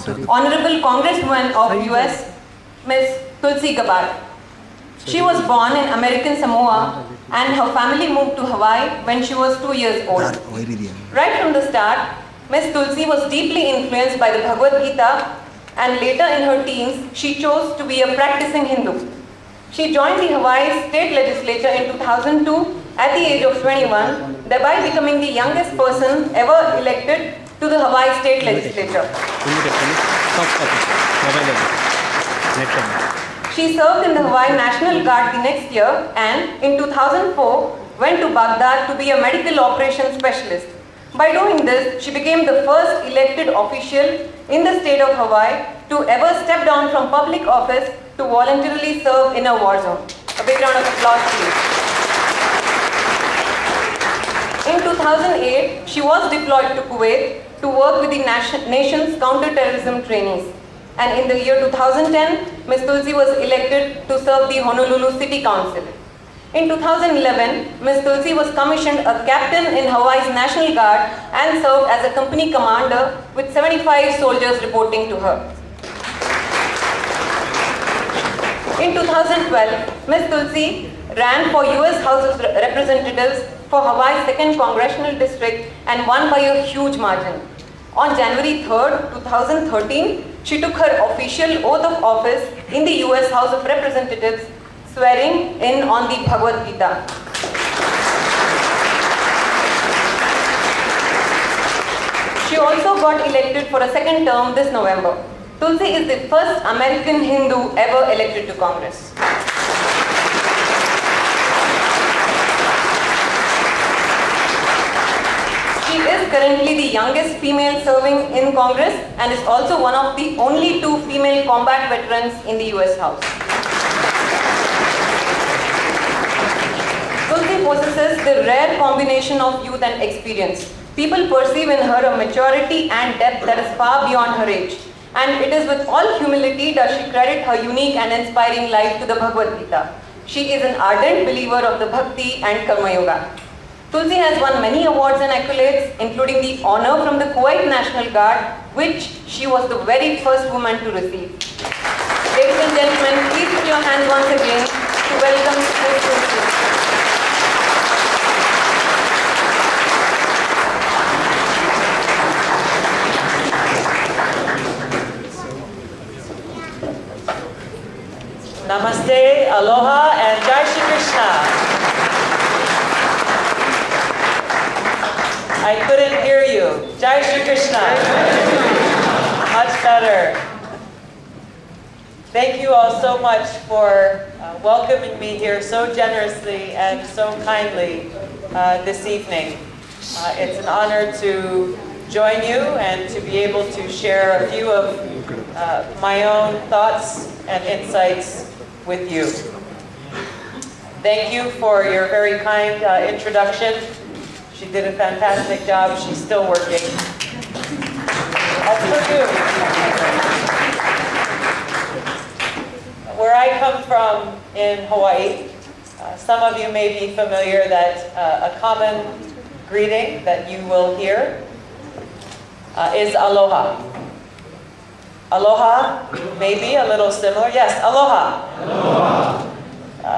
Honorable Congresswoman of US, Ms. Tulsi Gabbard. She was born in American Samoa and her family moved to Hawaii when she was 2 years old. Right from the start, Ms. Tulsi was deeply influenced by the Bhagavad Gita, and later in her teens, she chose to be a practicing Hindu. She joined the Hawaii state legislature in 2002 at the age of 21, thereby becoming the youngest person ever elected to the Hawaii state legislature. She served in the Hawaii National Guard the next year and in 2004 went to Baghdad to be a medical operations specialist. By doing this, she became the first elected official in the state of Hawaii to ever step down from public office to voluntarily serve in a war zone. A big round of applause, please. In 2008, she was deployed to Kuwait to work with the nation's counter-terrorism trainees. And in the year 2010, Ms. Tulsi was elected to serve the Honolulu City Council. In 2011, Ms. Tulsi was commissioned a captain in Hawaii's National Guard and served as a company commander with 75 soldiers reporting to her. In 2012, Ms. Tulsi ran for US House of Representatives for Hawaii's 2nd Congressional District and won by a huge margin. On January 3rd, 2013, she took her official oath of office in the US House of Representatives, swearing in on the Bhagavad Gita. She also got elected for a second term this November. Tulsi is the first American Hindu ever elected to Congress. She is currently the youngest female serving in Congress and is also one of the only 2 female combat veterans in the US House. Tulsi possesses the rare combination of youth and experience. People perceive in her a maturity and depth that is far beyond her age. And it is with all humility does she credit her unique and inspiring life to the Bhagavad Gita. She is an ardent believer of the Bhakti and Karma Yoga. Tulsi has won many awards and accolades, including the honor from the Kuwait National Guard, which she was the very first woman to receive. Ladies and gentlemen, please put your hands once again to welcome Ms. Tulsi. Namaste, aloha, and Jai Shri Krishna. I couldn't hear you. Jai Shri Krishna. Much better. Thank you all so much for welcoming me here so generously and so kindly this evening. It's an honor to join you and to be able to share a few of my own thoughts and insights with you. Thank you for your very kind introduction. She did a fantastic job. She's still working. That's for you. Where I come from in Hawaii, some of you may be familiar that a common greeting that you will hear is aloha. Aloha may be a little similar. Yes, aloha. Aloha.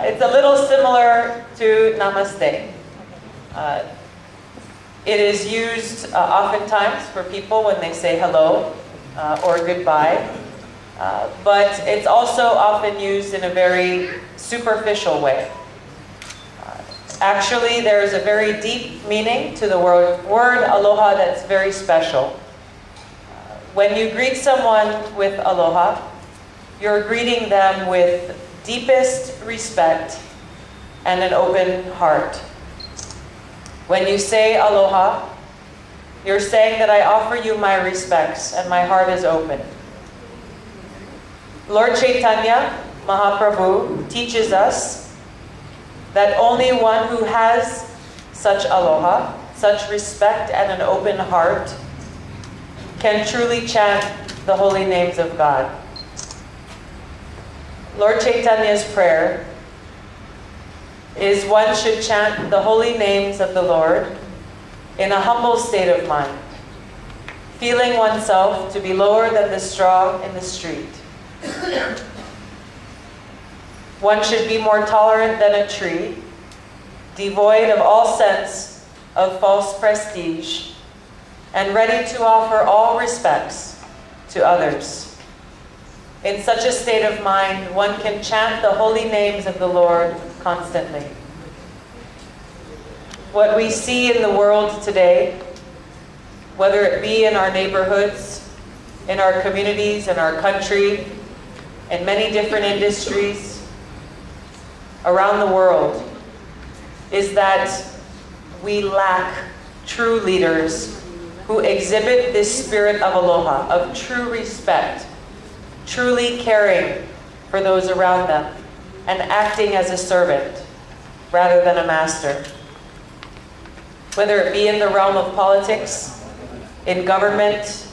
It's a little similar to namaste. It is used oftentimes for people when they say hello or goodbye, but it's also often used in a very superficial way. Actually, there is a very deep meaning to the word aloha that's very special. When you greet someone with aloha, you're greeting them with deepest respect and an open heart. When you say aloha, you're saying that I offer you my respects and my heart is open. Lord Chaitanya Mahaprabhu teaches us that only one who has such aloha, such respect and an open heart can truly chant the holy names of God. Lord Chaitanya's prayer is one should chant the holy names of the Lord in a humble state of mind, feeling oneself to be lower than the straw in the street. One should be more tolerant than a tree, devoid of all sense of false prestige, and ready to offer all respects to others. In such a state of mind, one can chant the holy names of the Lord constantly. What we see in the world today, whether it be in our neighborhoods, in our communities, in our country, in many different industries around the world, is that we lack true leaders who exhibit this spirit of aloha, of true respect, truly caring for those around them, and acting as a servant rather than a master. Whether it be in the realm of politics, in government,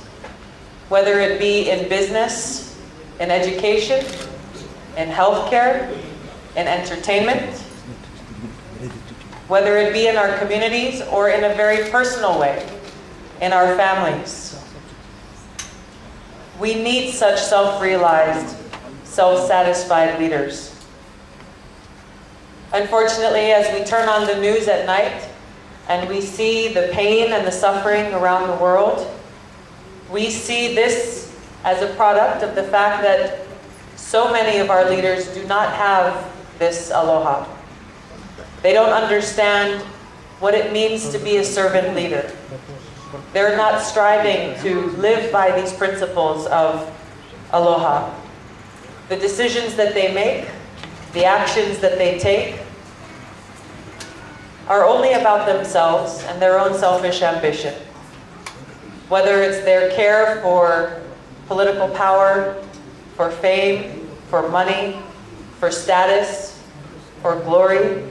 whether it be in business, in education, in healthcare, in entertainment, whether it be in our communities or in a very personal way, in our families. We need such self-realized, self-satisfied leaders. Unfortunately, as we turn on the news at night and we see the pain and the suffering around the world, we see this as a product of the fact that so many of our leaders do not have this aloha. They don't understand what it means to be a servant leader. They're not striving to live by these principles of aloha. The decisions that they make, the actions that they take, are only about themselves and their own selfish ambition. Whether it's their care for political power, for fame, for money, for status, for glory,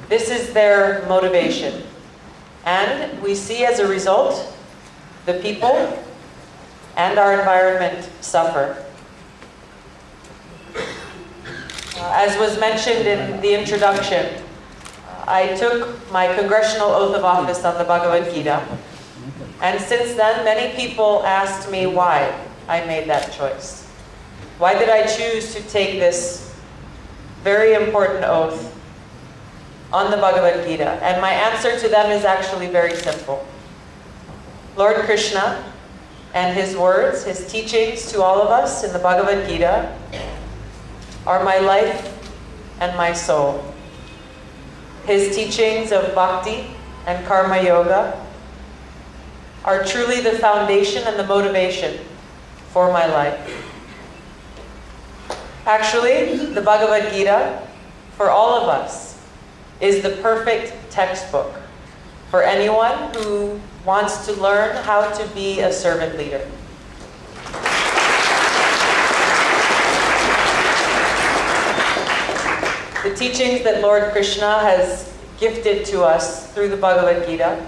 this is their motivation. And we see as a result, the people and our environment suffer. As was mentioned in the introduction, I took my congressional oath of office on the Bhagavad Gita. And since then, many people asked me why I made that choice. Why did I choose to take this very important oath on the Bhagavad Gita? And my answer to them is actually very simple. Lord Krishna and his words, his teachings to all of us in the Bhagavad Gita are my life and my soul. His teachings of bhakti and karma yoga are truly the foundation and the motivation for my life. Actually, the Bhagavad Gita, for all of us, is the perfect textbook for anyone who wants to learn how to be a servant leader. The teachings that Lord Krishna has gifted to us through the Bhagavad Gita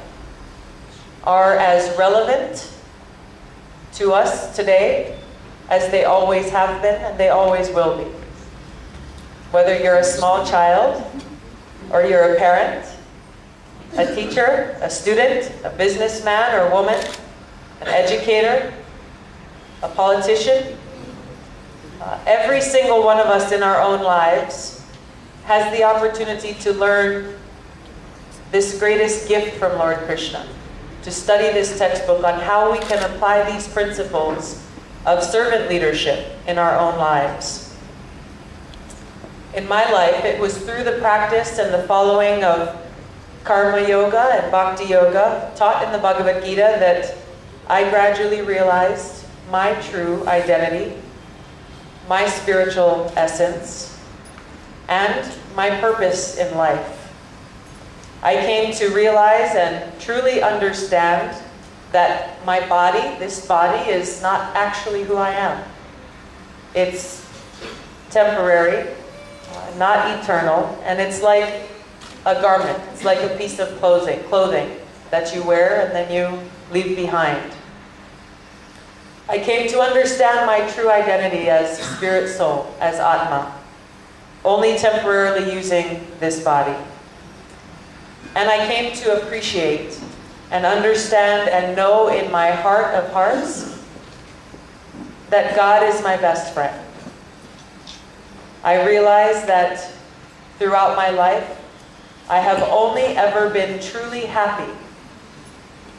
are as relevant to us today as they always have been and they always will be. Whether you're a small child, or you're a parent, a teacher, a student, a businessman or woman, an educator, a politician, every single one of us in our own lives has the opportunity to learn this greatest gift from Lord Krishna, to study this textbook on how we can apply these principles of servant leadership in our own lives. In my life, it was through the practice and the following of karma yoga and bhakti yoga taught in the Bhagavad Gita that I gradually realized my true identity, my spiritual essence, and my purpose in life. I came to realize and truly understand that my body, this body, is not actually who I am. It's temporary, not eternal, and it's like a garment. It's like a piece of clothing that you wear and then you leave behind. I came to understand my true identity as spirit soul, as Atma, only temporarily using this body. And I came to appreciate and understand and know in my heart of hearts that God is my best friend. I realize that throughout my life, I have only ever been truly happy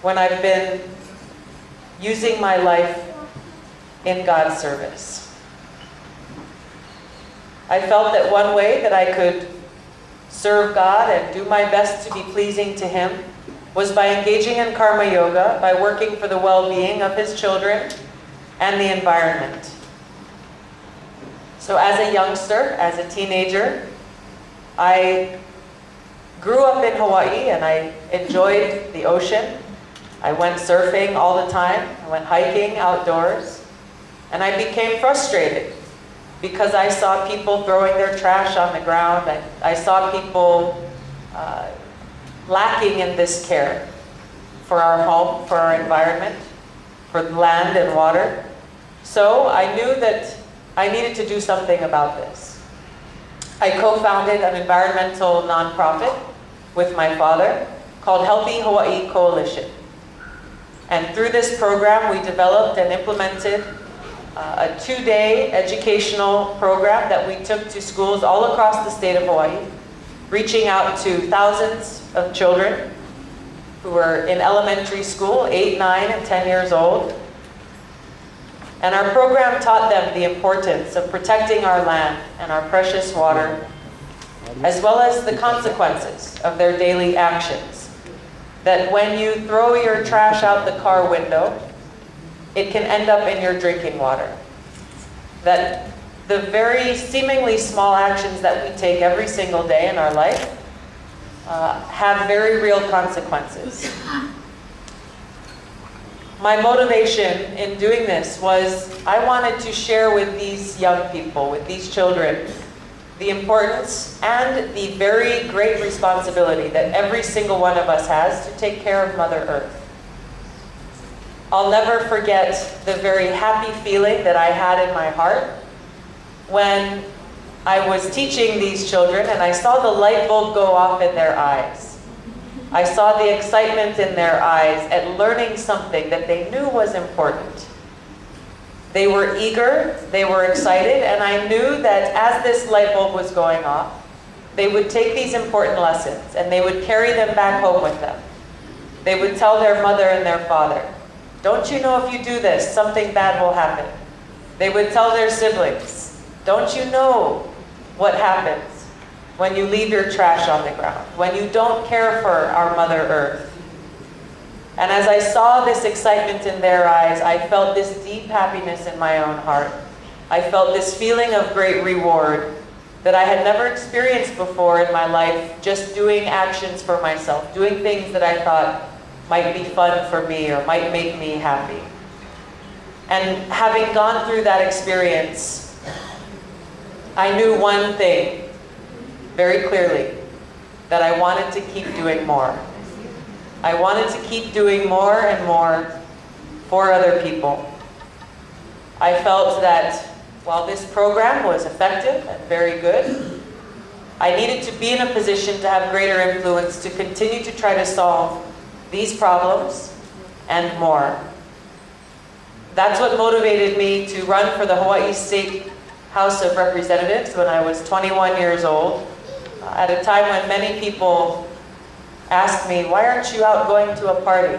when I've been using my life in God's service. I felt that one way that I could serve God and do my best to be pleasing to Him was by engaging in karma yoga, by working for the well-being of His children and the environment. So as a youngster, as a teenager, I grew up in Hawaii and I enjoyed the ocean. I went surfing all the time. I went hiking outdoors. And I became frustrated because I saw people throwing their trash on the ground. I saw people lacking in this care for our home, for our environment, for land and water. So I knew that I needed to do something about this. I co-founded an environmental nonprofit with my father called Healthy Hawaii Coalition. And through this program, we developed and implemented a 2-day educational program that we took to schools all across the state of Hawaii, reaching out to thousands of children who were in elementary school, 8, 9, and 10 years old. And our program taught them the importance of protecting our land and our precious water, as well as the consequences of their daily actions. That when you throw your trash out the car window, it can end up in your drinking water. That the very seemingly small actions that we take every single day in our life have very real consequences. My motivation in doing this was I wanted to share with these young people, with these children, the importance and the very great responsibility that every single one of us has to take care of Mother Earth. I'll never forget the very happy feeling that I had in my heart when I was teaching these children and I saw the light bulb go off in their eyes. I saw the excitement in their eyes at learning something that they knew was important. They were eager, they were excited, and I knew that as this light bulb was going off, they would take these important lessons and they would carry them back home with them. They would tell their mother and their father, "Don't you know if you do this, something bad will happen?" They would tell their siblings, "Don't you know what happens when you leave your trash on the ground, when you don't care for our Mother Earth?" And as I saw this excitement in their eyes, I felt this deep happiness in my own heart. I felt this feeling of great reward that I had never experienced before in my life, just doing actions for myself, doing things that I thought might be fun for me or might make me happy. And having gone through that experience, I knew one thing very clearly, that I wanted to keep doing more. I wanted to keep doing more and more for other people. I felt that while this program was effective and very good, I needed to be in a position to have greater influence to continue to try to solve these problems and more. That's what motivated me to run for the Hawaii State House of Representatives when I was 21 years old, at a time when many people asked me, "Why aren't you out going to a party?"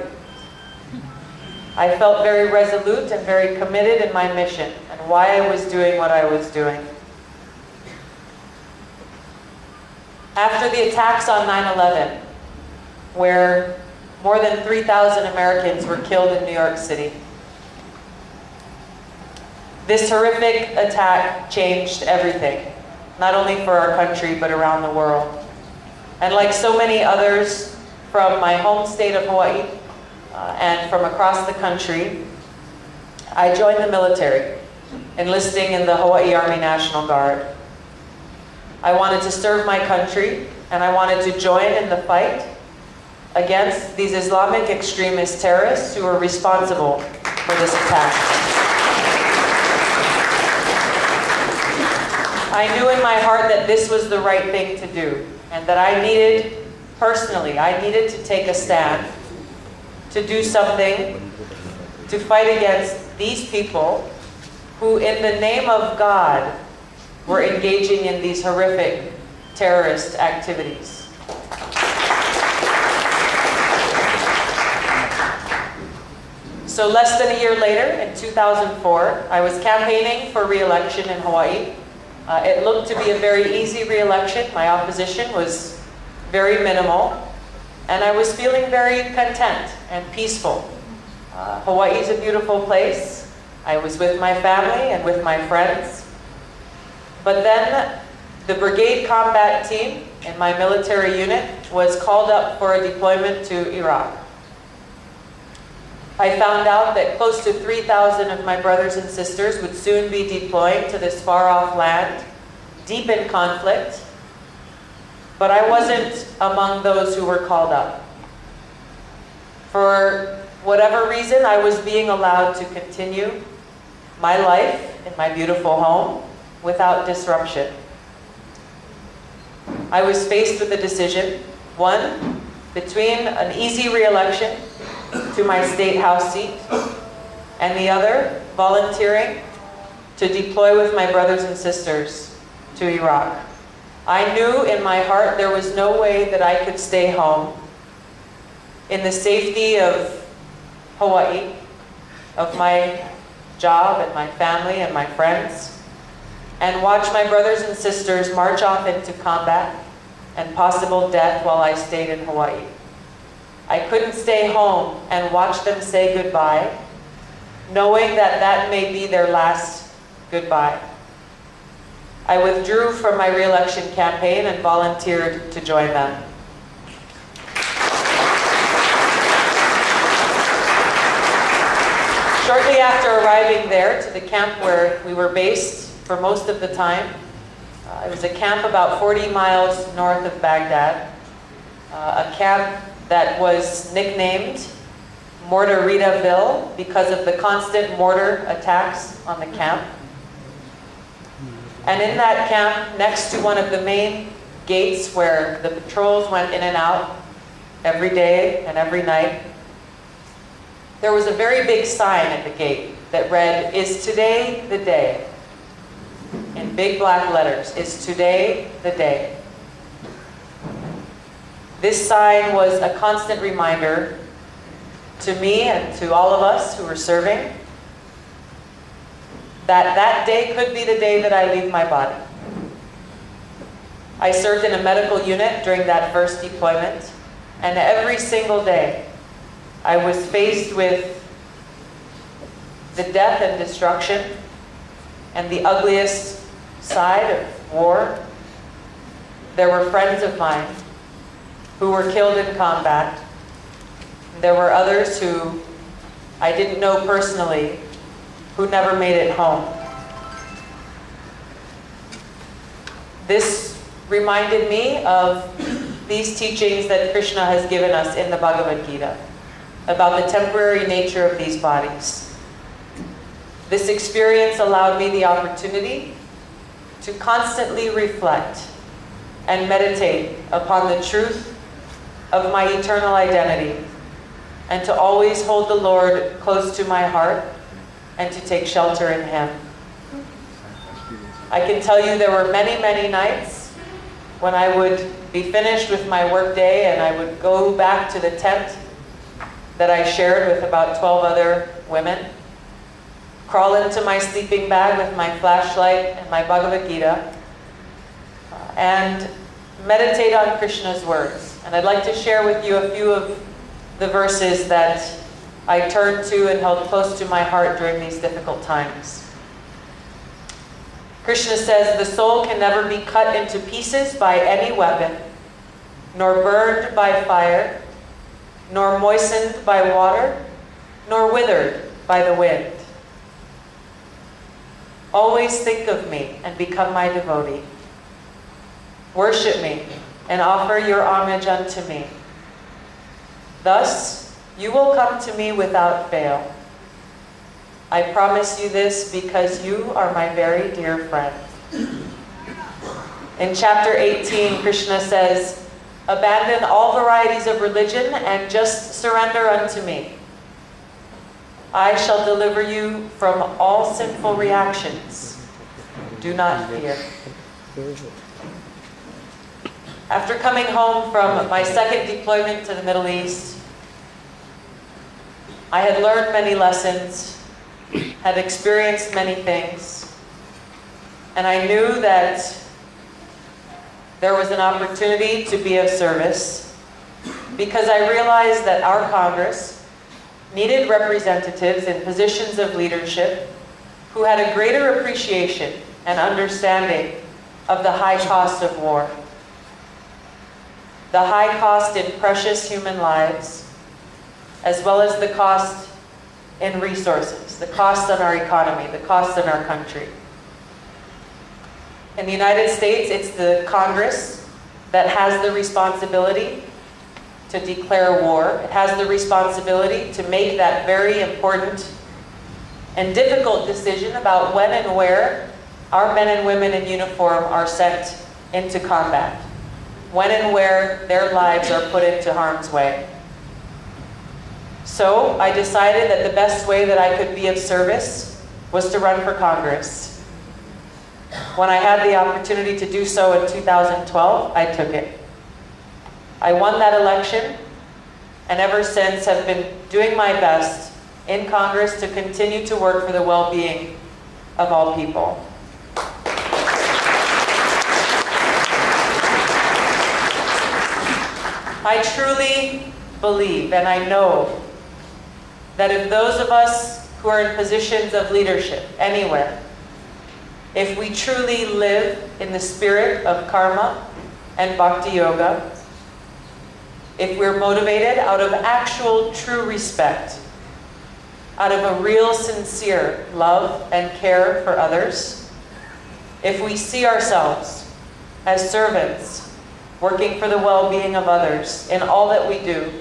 I felt very resolute and very committed in my mission and why I was doing what I was doing. After the attacks on 9/11, where more than 3,000 Americans were killed in New York City, this horrific attack changed everything, not only for our country, but around the world. And like so many others from my home state of Hawaii and from across the country, I joined the military, enlisting in the Hawaii Army National Guard. I wanted to serve my country, and I wanted to join in the fight against these Islamic extremist terrorists who were responsible for this attack. I knew in my heart that this was the right thing to do, and that I needed, personally, I needed to take a stand to do something to fight against these people who, in the name of God, were engaging in these horrific terrorist activities. So less than a year later, in 2004, I was campaigning for re-election in Hawaii. It looked to be a very easy re-election. My opposition was very minimal, and I was feeling very content and peaceful. Hawaii is a beautiful place. I was with my family and with my friends. But then the brigade combat team in my military unit was called up for a deployment to Iraq. I found out that close to 3,000 of my brothers and sisters would soon be deploying to this far-off land, deep in conflict, but I wasn't among those who were called up. For whatever reason, I was being allowed to continue my life in my beautiful home without disruption. I was faced with a decision, one, between an easy re-election to my state house seat, and the other, volunteering to deploy with my brothers and sisters to Iraq. I knew in my heart there was no way that I could stay home in the safety of Hawaii, of my job and my family and my friends, and watch my brothers and sisters march off into combat and possible death while I stayed in Hawaii. I couldn't stay home and watch them say goodbye, knowing that that may be their last goodbye. I withdrew from my re-election campaign and volunteered to join them. Shortly after arriving there to the camp where we were based for most of the time, it was a camp about 40 miles north of Baghdad, a camp that was nicknamed Mortaritaville because of the constant mortar attacks on the camp. And in that camp, next to one of the main gates where the patrols went in and out every day and every night, there was a very big sign at the gate that read, "Is today the day?" In big black letters, "Is today the day?" This sign was a constant reminder to me and to all of us who were serving that that day could be the day that I leave my body. I served in a medical unit during that first deployment, and every single day I was faced with the death and destruction and the ugliest side of war. There were friends of mine who were killed in combat. There were others who I didn't know personally who never made it home. This reminded me of these teachings that Krishna has given us in the Bhagavad Gita about the temporary nature of these bodies. This experience allowed me the opportunity to constantly reflect and meditate upon the truth of my eternal identity, and to always hold the Lord close to my heart and to take shelter in Him. I can tell you there were many, many nights when I would be finished with my work day and I would go back to the tent that I shared with about 12 other women, crawl into my sleeping bag with my flashlight and my Bhagavad Gita, and meditate on Krishna's words. And I'd like to share with you a few of the verses that I turned to and held close to my heart during these difficult times. Krishna says, "The soul can never be cut into pieces by any weapon, nor burned by fire, nor moistened by water, nor withered by the wind. Always think of me and become my devotee. Worship me and offer your homage unto me. Thus, you will come to me without fail. I promise you this because you are my very dear friend." In chapter 18, Krishna says, Abandon all varieties of religion and just surrender unto me. I shall deliver you from all sinful reactions. Do not fear. After coming home from my second deployment to the Middle East, I had learned many lessons, had experienced many things, and I knew that there was an opportunity to be of service because I realized that our Congress needed representatives in positions of leadership who had a greater appreciation and understanding of the high cost of war, the high cost in precious human lives, as well as the cost in resources, the cost on our economy, the cost on our country. In the United States, it's the Congress that has the responsibility to declare war. It has the responsibility to make that very important and difficult decision about when and where our men and women in uniform are sent into combat, when and where their lives are put into harm's way. So I decided that the best way that I could be of service was to run for Congress. When I had the opportunity to do so in 2012, I took it. I won that election, and ever since have been doing my best in Congress to continue to work for the well-being of all people. I truly believe, and I know, that if those of us who are in positions of leadership anywhere, if we truly live in the spirit of karma and bhakti yoga, if we're motivated out of actual true respect, out of a real sincere love and care for others, if we see ourselves as servants working for the well-being of others in all that we do,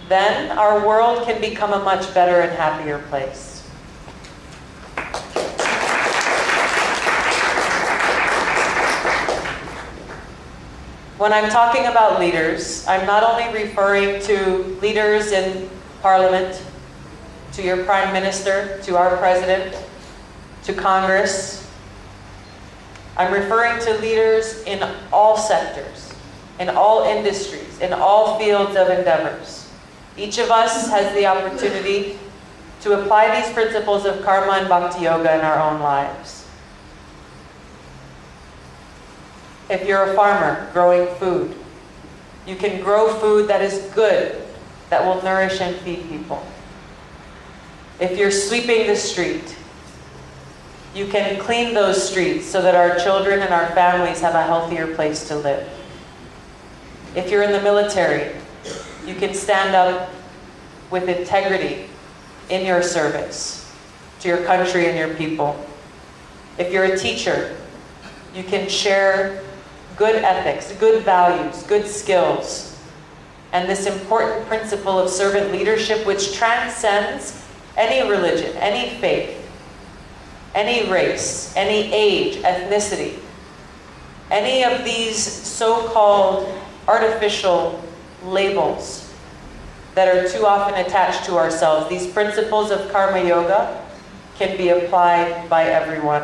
then our world can become a much better and happier place. When I'm talking about leaders, I'm not only referring to leaders in Parliament, to your Prime Minister, to our President, to Congress. I'm referring to leaders in all sectors, in all industries, in all fields of endeavors. Each of us has the opportunity to apply these principles of karma and bhakti yoga in our own lives. If you're a farmer growing food, you can grow food that is good, that will nourish and feed people. If you're sweeping the street, you can clean those streets so that our children and our families have a healthier place to live. If you're in the military, you can stand up with integrity in your service to your country and your people. If you're a teacher, you can share good ethics, good values, good skills, and this important principle of servant leadership which transcends any religion, any faith, any race, any age, ethnicity, any of these so-called artificial labels that are too often attached to ourselves. These principles of karma yoga can be applied by everyone.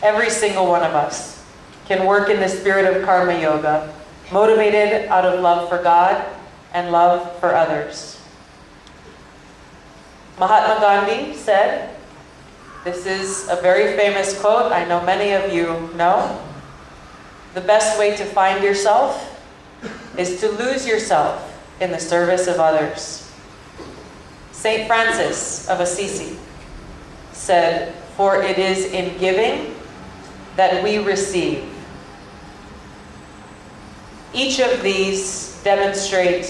Every single one of us can work in the spirit of karma yoga, motivated out of love for God and love for others. Mahatma Gandhi said, this is a very famous quote, I know many of you know, the best way to find yourself is to lose yourself in the service of others. Saint Francis of Assisi said, for it is in giving that we receive. Each of these demonstrate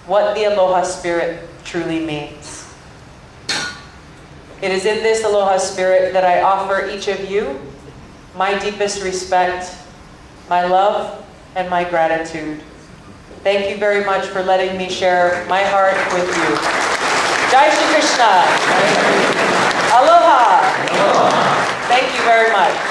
what the Aloha Spirit truly means. It is in this Aloha Spirit that I offer each of you my deepest respect, my love, and my gratitude. Thank you very much for letting me share my heart with you. Jai Shri Krishna. Aloha. Thank you very much.